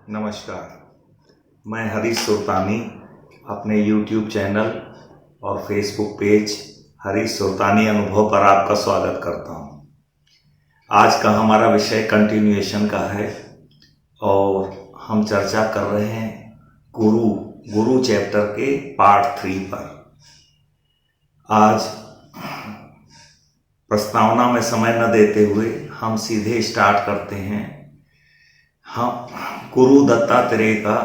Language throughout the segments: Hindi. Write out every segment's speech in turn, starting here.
नमस्कार। मैं हरीश सुल्तानी अपने YouTube चैनल और फेसबुक पेज हरीश सुल्तानी अनुभव पर आपका स्वागत करता हूँ। आज का हमारा विषय कंटिन्यूएशन का है और हम चर्चा कर रहे हैं गुरु चैप्टर के पार्ट 3 पर। आज प्रस्तावना में समय न देते हुए हम सीधे स्टार्ट करते हैं। हम गुरु दत्तात्रेय का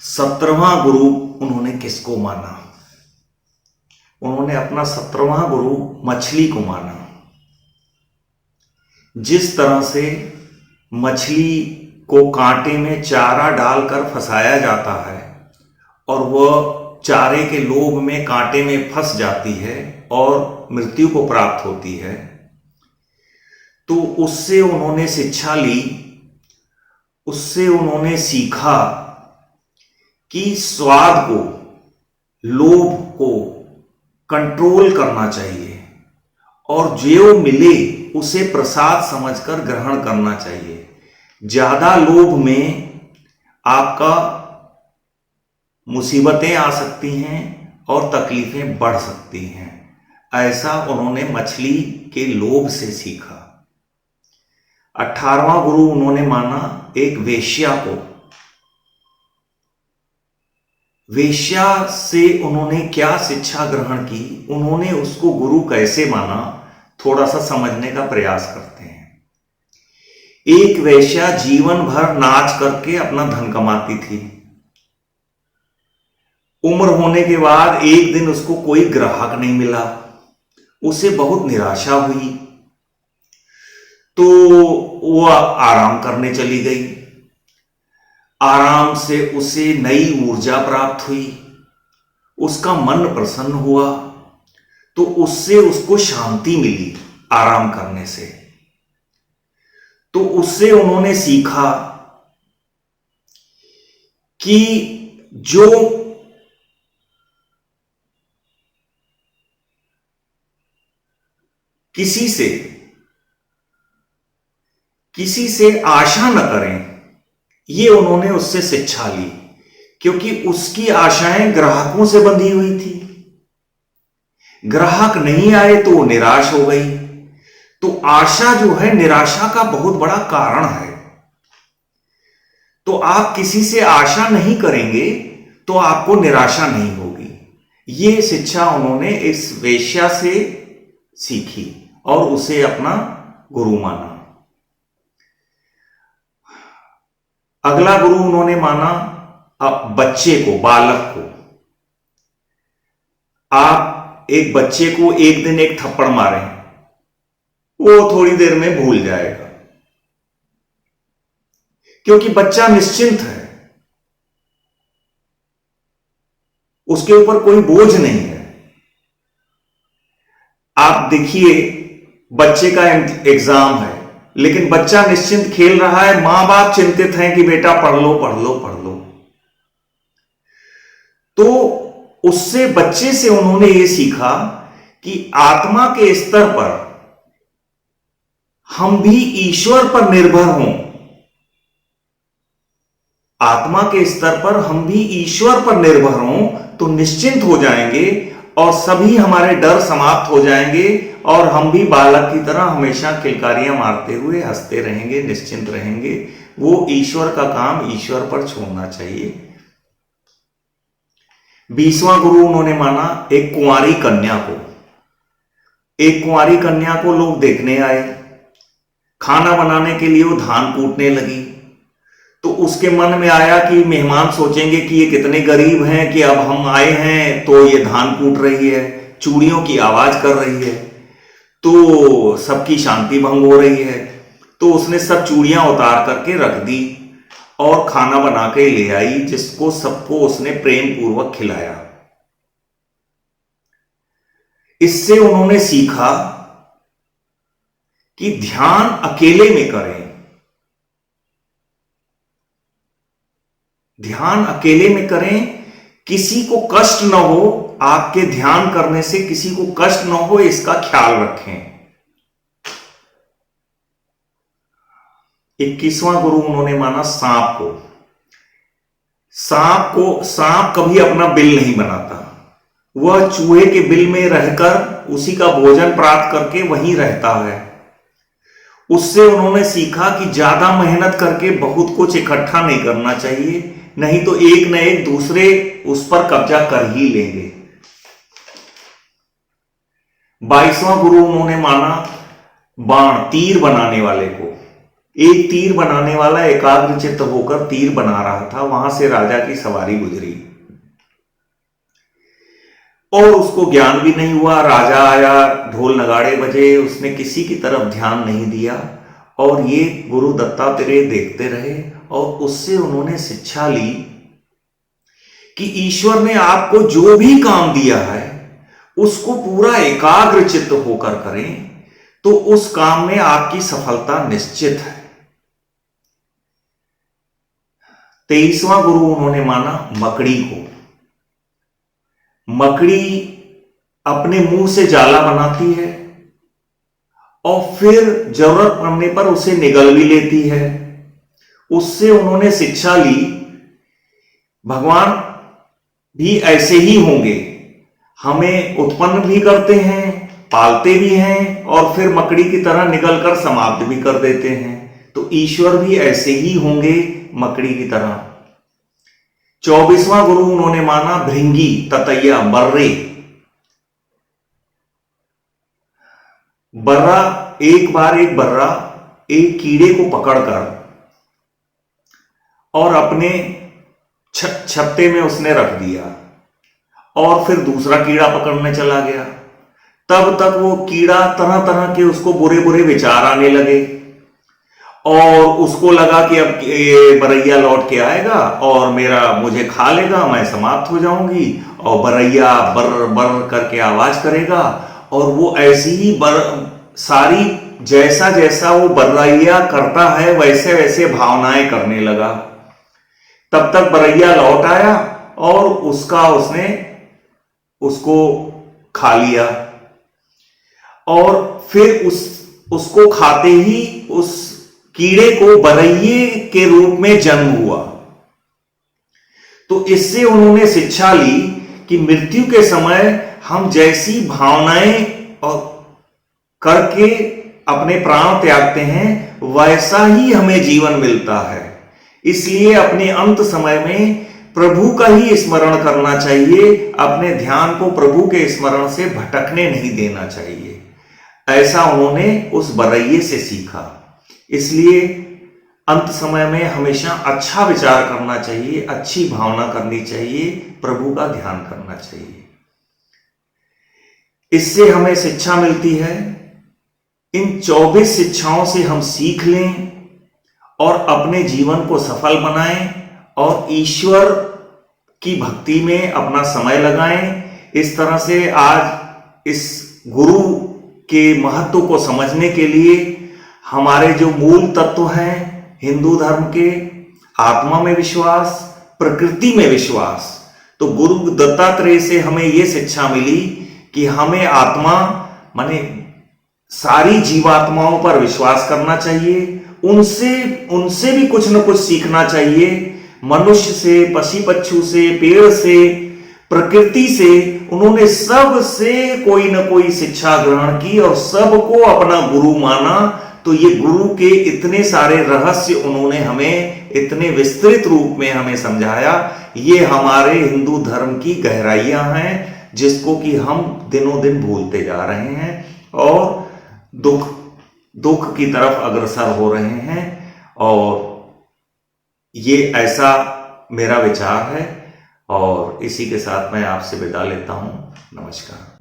17वां गुरु उन्होंने किसको माना? उन्होंने अपना 17वां गुरु मछली को माना। जिस तरह से मछली को कांटे में चारा डालकर फंसाया जाता है और वह चारे के लोभ में कांटे में फंस जाती है और मृत्यु को प्राप्त होती है, तो उससे उन्होंने शिक्षा ली, उससे उन्होंने सीखा कि स्वाद को, लोभ को कंट्रोल करना चाहिए और जो मिले उसे प्रसाद समझकर ग्रहण करना चाहिए। ज्यादा लोभ में आपका मुसीबतें आ सकती हैं और तकलीफें बढ़ सकती हैं। ऐसा उन्होंने मछली के लोभ से सीखा। 18वां गुरु उन्होंने माना एक वेश्या को। वेश्या से उन्होंने क्या शिक्षा ग्रहण की, उन्होंने उसको गुरु कैसे माना, थोड़ा सा समझने का प्रयास करते हैं। एक वेश्या जीवन भर नाच करके अपना धन कमाती थी। उम्र होने के बाद एक दिन उसको कोई ग्राहक नहीं मिला, उसे बहुत निराशा हुई, तो वो आराम करने चली गई। आराम से उसे नई ऊर्जा प्राप्त हुई, उसका मन प्रसन्न हुआ, तो उससे उसको शांति मिली आराम करने से। तो उससे उन्होंने सीखा कि जो किसी से आशा न करें, ये उन्होंने उससे शिक्षा ली, क्योंकि उसकी आशाएं ग्राहकों से बंधी हुई थी। ग्राहक नहीं आए तो वो निराश हो गई। तो आशा जो है निराशा का बहुत बड़ा कारण है। तो आप किसी से आशा नहीं करेंगे तो आपको निराशा नहीं होगी। ये शिक्षा उन्होंने इस वेश्या से सीखी और उसे अपना गुरु माना। अगला गुरु उन्होंने माना बच्चे को, बालक को। आप एक बच्चे को एक दिन एक थप्पड़ मारें, वो थोड़ी देर में भूल जाएगा, क्योंकि बच्चा निश्चिंत है, उसके ऊपर कोई बोझ नहीं है। आप देखिए, बच्चे का एग्जाम है लेकिन बच्चा निश्चिंत खेल रहा है, मां बाप चिंतित हैं कि बेटा पढ़ लो पढ़ लो पढ़ लो। तो उससे, बच्चे से उन्होंने ये सीखा कि आत्मा के स्तर पर हम भी ईश्वर पर निर्भर हों। आत्मा के स्तर पर हम भी ईश्वर पर निर्भर हों तो निश्चिंत हो जाएंगे और सभी हमारे डर समाप्त हो जाएंगे और हम भी बालक की तरह हमेशा किलकारियां मारते हुए हंसते रहेंगे, निश्चिंत रहेंगे। वो ईश्वर का काम ईश्वर पर छोड़ना चाहिए। 20वां गुरु उन्होंने माना एक कुंवारी कन्या को। एक कुंवारी कन्या को लोग देखने आए, खाना बनाने के लिए वो धान कूटने लगी। तो उसके मन में आया कि मेहमान सोचेंगे कि ये कितने गरीब हैं कि अब हम आए हैं तो ये धान कूट रही है, चूड़ियों की आवाज कर रही है, तो सबकी शांति भंग हो रही है। तो उसने सब चूड़ियां उतार करके रख दी और खाना बना के ले आई, जिसको सबको उसने प्रेम पूर्वक खिलाया। इससे उन्होंने सीखा कि ध्यान अकेले में करें। ध्यान अकेले में करें, किसी को कष्ट न हो, आपके ध्यान करने से किसी को कष्ट न हो, इसका ख्याल रखें। 21वां गुरु उन्होंने माना सांप को। सांप कभी अपना बिल नहीं बनाता, वह चूहे के बिल में रहकर उसी का भोजन प्राप्त करके वहीं रहता है। उससे उन्होंने सीखा कि ज्यादा मेहनत करके बहुत कुछ इकट्ठा नहीं करना चाहिए, नहीं तो एक न एक दूसरे उस पर कब्जा कर ही लेंगे। 22वां गुरु उन्होंने माना बाण, तीर बनाने वाले को। एक तीर बनाने वाला एकाग्रचित्त होकर तीर बना रहा था, वहां से राजा की सवारी गुजरी और उसको ज्ञान भी नहीं हुआ। राजा आया, ढोल नगाड़े बजे, उसने किसी की तरफ ध्यान नहीं दिया और ये गुरु दत्तात्रेय देखते रहे और उससे उन्होंने शिक्षा ली कि ईश्वर ने आपको जो भी काम दिया है उसको पूरा एकाग्रचित्त होकर करें तो उस काम में आपकी सफलता निश्चित है। 23वां गुरु उन्होंने माना मकड़ी को। मकड़ी अपने मुंह से जाला बनाती है और फिर जरूरत पड़ने पर उसे निगल भी लेती है। उससे उन्होंने शिक्षा ली भगवान भी ऐसे ही होंगे, हमें उत्पन्न भी करते हैं, पालते भी हैं और फिर मकड़ी की तरह निगल कर समाप्त भी कर देते हैं। तो ईश्वर भी ऐसे ही होंगे मकड़ी की तरह। 24वां गुरु उन्होंने माना भृंगी, ततैया, बर्रे। बर्रा, एक बार एक बर्रा एक कीड़े को पकड़कर और अपने छत्ते में उसने रख दिया और फिर दूसरा कीड़ा पकड़ने चला गया। तब तक वो कीड़ा तरह तरह के उसको बुरे बुरे विचार आने लगे और उसको लगा कि अब ये बरैया लौट के आएगा और मुझे खा लेगा, मैं समाप्त हो जाऊंगी। और बरैया बर बर करके आवाज करेगा और वो ऐसी ही सारी जैसा जैसा वो बरैया करता है वैसे वैसे भावनाएं करने लगा। तब तक बरैया लौट आया और उसने उसको खा लिया और फिर उसको खाते ही उस कीड़े को बरैये के रूप में जन्म हुआ। तो इससे उन्होंने शिक्षा ली कि मृत्यु के समय हम जैसी भावनाएं और करके अपने प्राण त्यागते हैं वैसा ही हमें जीवन मिलता है। इसलिए अपने अंत समय में प्रभु का ही स्मरण करना चाहिए, अपने ध्यान को प्रभु के स्मरण से भटकने नहीं देना चाहिए। ऐसा उन्होंने उस बरैये से सीखा। इसलिए अंत समय में हमेशा अच्छा विचार करना चाहिए, अच्छी भावना करनी चाहिए, प्रभु का ध्यान करना चाहिए। इससे हमें शिक्षा मिलती है। इन 24 शिक्षाओं से हम सीख लें और अपने जीवन को सफल बनाएं और ईश्वर की भक्ति में अपना समय लगाएं। इस तरह से आज इस गुरु के महत्व को समझने के लिए हमारे जो मूल तत्व हैं हिंदू धर्म के, आत्मा में विश्वास, प्रकृति में विश्वास, तो गुरु दत्तात्रेय से हमें यह शिक्षा मिली कि हमें आत्मा माने सारी जीवात्माओं पर विश्वास करना चाहिए, उनसे भी कुछ न कुछ सीखना चाहिए। मनुष्य से, पशु पक्षी से, पेड़ से, प्रकृति से, उन्होंने सब से कोई न कोई शिक्षा ग्रहण की और सबको अपना गुरु माना। तो ये गुरु के इतने सारे रहस्य उन्होंने हमें इतने विस्तृत रूप में हमें समझाया। ये हमारे हिंदू धर्म की गहराइयां हैं जिसको कि हम दिनों दिन भूलते जा रहे हैं और दुख की तरफ अग्रसर हो रहे हैं। और ये ऐसा मेरा विचार है और इसी के साथ मैं आपसे विदा लेता हूं। नमस्कार।